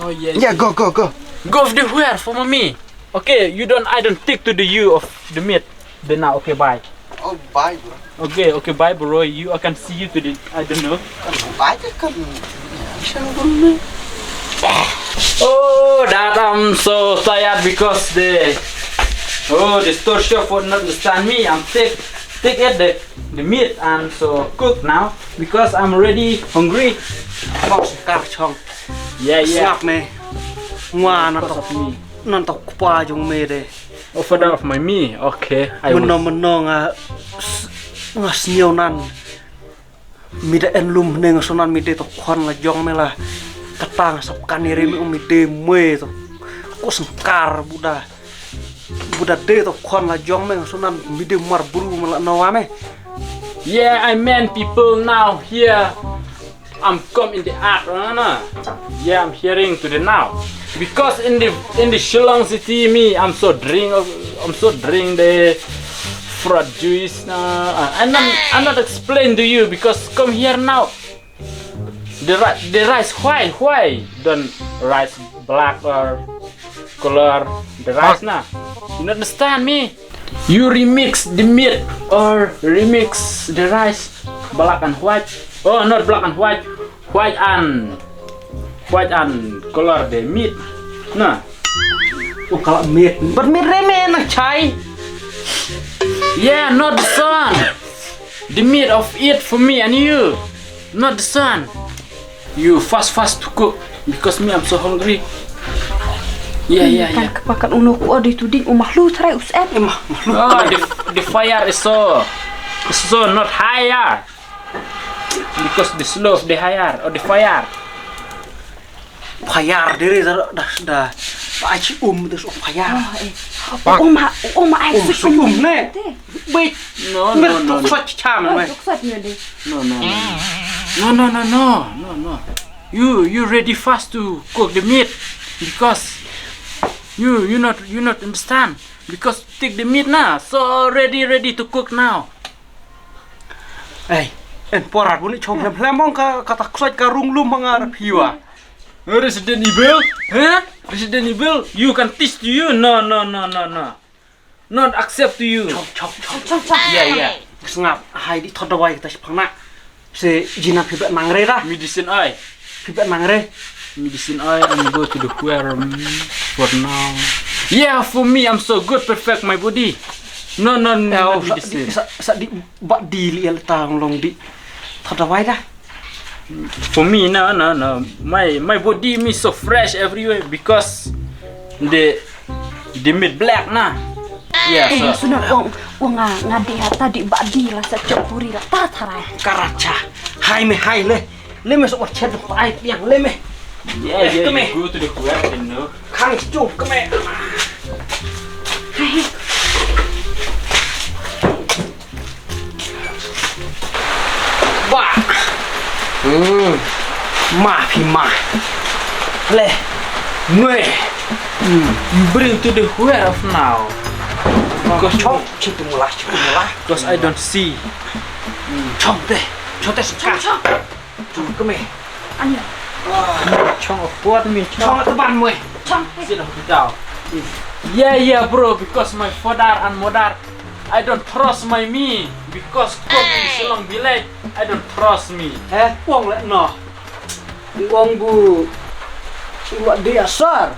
Oh yeah. Yeah, go. Go of the where for mommy. Okay, I don't take to the you of the meat. Then now, okay, bye. Oh, bye, bro. Okay, bye, bro. I can see you to the, I don't know. Bye, Oh, that I'm so tired because the store chef would not understand me. I'm take the meat and so cook now because I'm already hungry. Yeah. Snap me. One Because of me. non tao qua trong mê đây. Oh, for that of my me. Okay, I Mình will. nó ngà nhiều nan. Mi đã en lum nên số nan mi đây tao khoan là dòng mê là cắt tang sắp can đi mi mi đây mê tao. Có sừng car Buddha đây tao khoan là dòng mê số nan mi đây mar buru mà là nào mê. Yeah, I meant people now here. I'm come in the art, no. Yeah, I'm hearing to the now because in the Shillong city, I'm so drink the fruit juice. I'm not explain to you because come here now. The rice why don't rice black or color the rice na? You understand me? You remix the meat or remix the rice black and white. Oh, not black and white, white and color the meat. Nah. Oh kalau meat, bermeat remeh nak chai. Yeah, not the sun. The meat of it for me and you, not the sun. You fast to cook because me I'm so hungry. Yeah. Pakat uno ku odi tu ding umah lu try usep. Oh, the fire is so not higher. Because the slow of the higher or the fire. Payar diri dah. Pak Aci terus payar. Oma ai su ne. Wait. No. Such charm me. No. You ready fast to cook the meat because you not understand because take the meat now so ready to cook now. Hey. En porat pun chong lem kata kusat karung lum mangarap hiwa. Resident Evil? Huh? Resident Evil? You can teach to you? No. Not accept to you. Chong. Yeah. Sengap hai di thodawai kita sipangna. Se jina pibet mangre dah. Medicine eye. Pibet mangre. Medicine eye and go to the aquarium for now. Yeah, for me I'm so good, perfect my body. No, medicine. Sa di bak di liel tang long di thodawai dah. For me, no. My body me so fresh everywhere because the meat black na. Yeah. So. Sudah ngadi hata di badi lah secapuri lah tatarai. Karacha. Hai le. Le me sok chet ai piang le me. Yeah. Go to the aquarium, no. Khang chung ke me. Ba. Ma. Le. Ngue. You bring to the where of now. Because chong chitu mulah. Because I don't see. Chong teh sekali. Chung ke me. Anya. Chong of what me? Chong teban me. Sit down. Yeah, bro. Because my father and mother, I don't trust my me. Because cook in Shillong village, I don't trust me. Uang le no. Uang bu. Buat dia asar.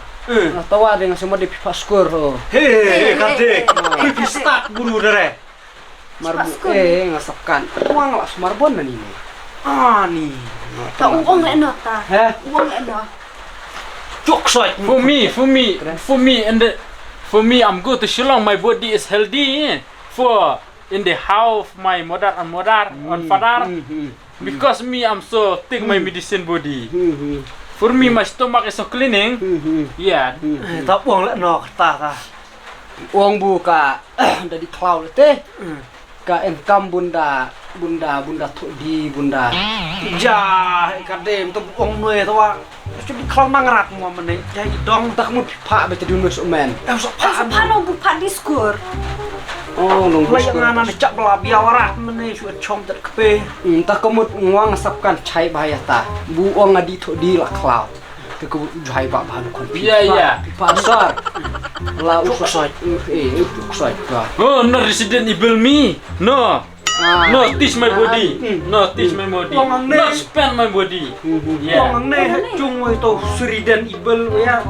Tawa dengan semua di paskur. Hei, kadek. Pipi start buru dere. Marbu ngasapkan. Uang lah smarbon na ni. Ni. Ta uang le no ta. Uang le no. Cuk soy. For me, I'm good to Shillong. My body is healthy. For in the house, my mother and father. Because me, I'm so take my medicine body. For me, my stomach is so cleaning. Yeah. Tak uang le no ta. Uang bu ka dari cloud teh. Ka enkam bunda tu di bunda. Ja kadem tu uang nue tu wa. Cuma cloud nangarat mo mene. Jai dong tak mu pha be tadi nus men. Sok Pano bu pa diskur. Oh, nung layangan na cak bela biawara mene suat chom tak kepe. Tak kemut nguang sapkan chai bahaya ta. Bu uang ngadi tu di la cloud. ke jahai pak bahan kon. Iya. Pasar. La usai. Usai ka. Oh, no Resident Evil me. No. No teach my body. No teach my body. No spend my body. Yeah. Wong ne cung itu Resident Evil ya.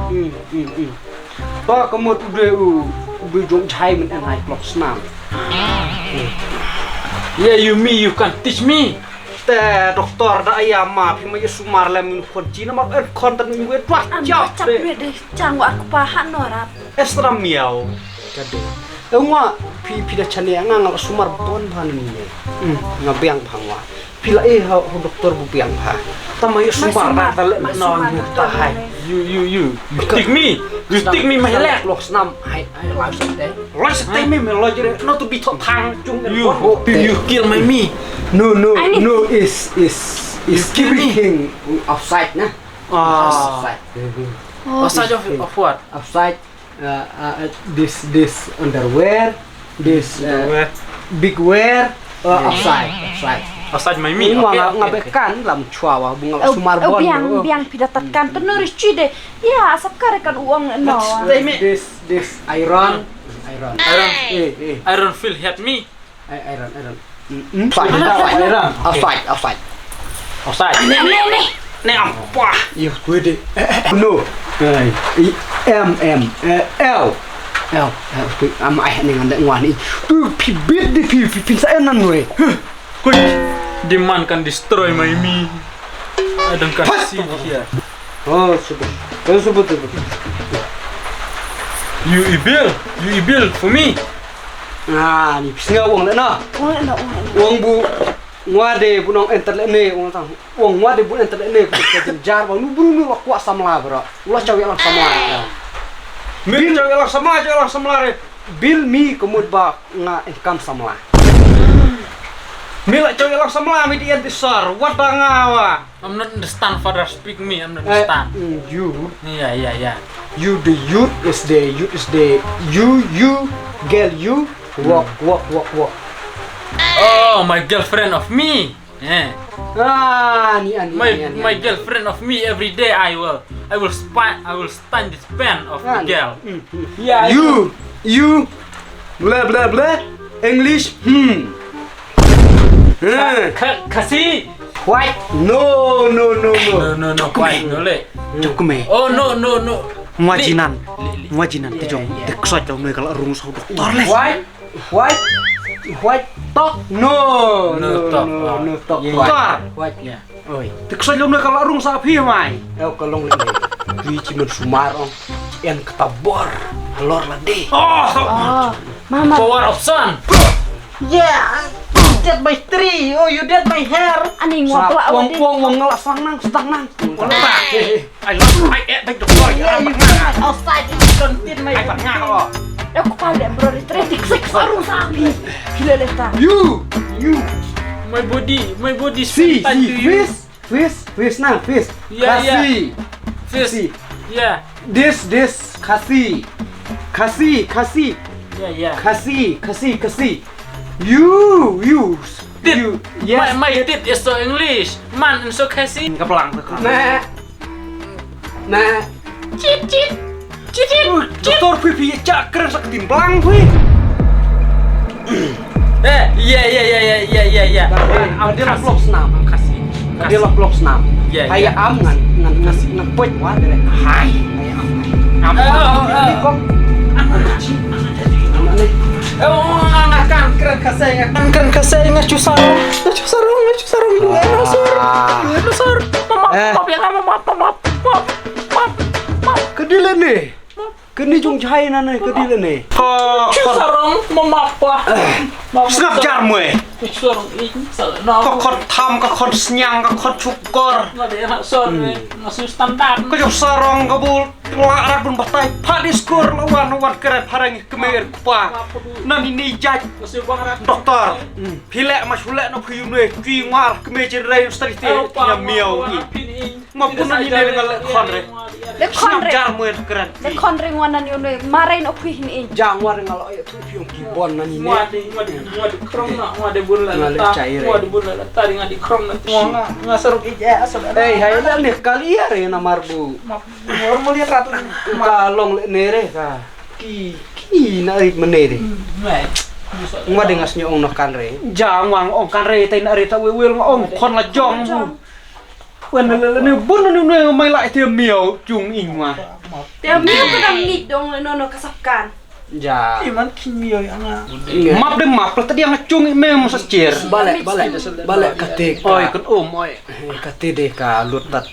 Pak kamu udah jong jahai men anai klok senam. Yeah, you can teach me. Teh doktor dah ayam mah, pima sumar lem kon Cina mah konten minggu itu Anda capek deh, canggu aku pahan norap. Extra miau. Kade. Engwa dah cani ngal sumar bon ban ni. Ngabiang bangwa. Pila doktor bu biang bah. Tama sumar dah tale non tahai. You stick me. You stick me my leg. Lok senam hai live sete. Live sete me lo jere no to be thang chung. You kill my me. No is killing outside nah. Outside. Outside of what? Outside this underwear, this big wear outside. Outside my me. Ngabekan lam cuawa bunga sumar bon. Biang pidatatkan penuris cuy ya asap karekan uang no. This iron. Iron feel hit me. Iron. Outside. Nih apa? Iya gue deh. No. L. Am ayah nih ngandek ngwani. Tuh pibit di pipin saya nan we. Quick, the man can destroy my me. I don't can see here. Oh sebut. You evil for me. Nah, ni pisnga uang na. Uang bu ngade bu nong enter ne uang tang. Uang ngade bu enter ne ke jar bang nu buru nu kuat samla bro. Ulah cawe lang samla. Bil cawe lang samla re. Bil mi kemud ba nga income samla. Mila cawe lang samla mi di antisar. What ngawa? I'm not understand father speak me. I'm not understand. You. Yeah. You the youth is the you girl you. Walk. Oh, my girlfriend of me. Yeah. My girlfriend of me every day. I will stand this pen of the girl. Yeah. You. Blah blah blah. English. Kasi. White. No. White. No le. Cukume. Oh no. Wajinan tijong. Teksot dong kalau rung sau doktor le. White talk. No talk. White. Yeah. Oi. Teksot dong kalau rung sa phi mai. Kalong le. Wi cimen sumar on. En ketabor. Alor la de. Oh, mama. Power of sun. Yeah. You did my tree. Oh, you did my hair. Ani ngopla Wong ngelak sanang. I take the floor. outside. Don't did my ngao. Aku pada bro retretik sekarang sapi. Gila leta. You. My body See, to you. fish nah, fish. Yeah. Fish. Yeah. This kasi. Yeah. Kasi. You. Yes. My tit is so English. Man and so kasi. Kepelang. Nah. Cit. Dokter pipi cak keren sak timplang kuy. Yeah. Dia lah vlog senam. Kasi. Dia lah vlog senam. Yeah. Kayak am ngan kasih ngepet wah deh. Hai. Kayak am. Kan keren kasih ngacu sarong maaf. Kedile nih. Keni jong jahai na nih kedile nih. Sarong mapa. Snap jarmu Sarong ini Kakot tham, kakot senyang, kakot syukur. Ngasih standar. Kajok sarong kabul larat pun batai padiskur lawan keren phareng kemir kupa. Nani ni jaj dokter. Pilek mas hulek no phiyum ne cui ngar kemir cerai stari te nyamiau. maupun ini dengan konre. Lekon re. Jar muat keren. Lekon re ngwanan yo ne marain opih ni. Jangwar ngalo ayo piung kibon nani ne. Ngade krom na ngade bulan ta. Ngade bulan ta ngade krom na. Ngasaruk ija asal. Hai nih kali ya re na marbu. Ngor mulia rat. Kalong le nere ka. Ki na rit menere. Ngwa dengas nyo ong no kanre. Jangwang ong kanre tai na rita wil ong kon la jong bu. Wen ne bun ne mai lại thì miêu chung ing ma. Dia miu ka dang nit dong le nono kasapkan. Ja. Iman kimio ya nga. Map de map la tadi yang chung me mo sa chair. Balik kate. Oi kan oi. Kate de ka lutat.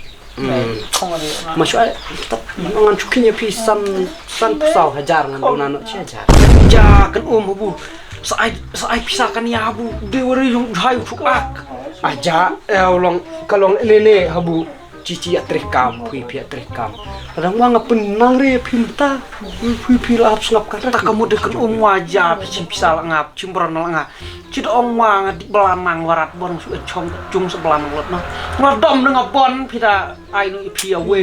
Masuk ay tat ngan chukinya pisan san pusau hajar ngan nano chajar. Ja kan bu. Sai pisahkan ya bu. Deuri yung hai fuak. Aja long kalong nene habu cici atrekam pi atrekam kadang wang penang re pinta pi lahap ngap kan tak kamu deken wajah bisa ngap cimbron ngap cid ong wang di belanang warat bon su chong cung sebelah lot no ngodom dengan bon pita ainu pi awe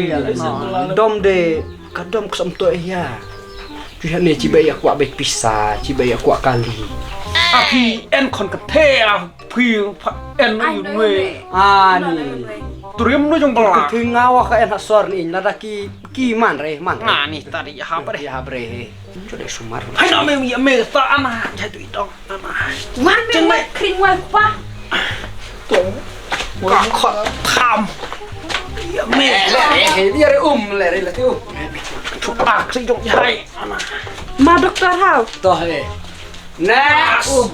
dom de kadom kesamto ya tuh ne cibai aku baik pisah cibai aku kali api en kon kete pi en yunwe ani turim nu jong belak ketingawa ka en hasor ni ladaki ki man man nah nih tadi ya habre sudah sumar hai na me ta ana jadu idong ana Wan me kring wal pa. tong ka khot tham ya me dia re le tu chupak sing jong hai ana Ma dokter hau. toh next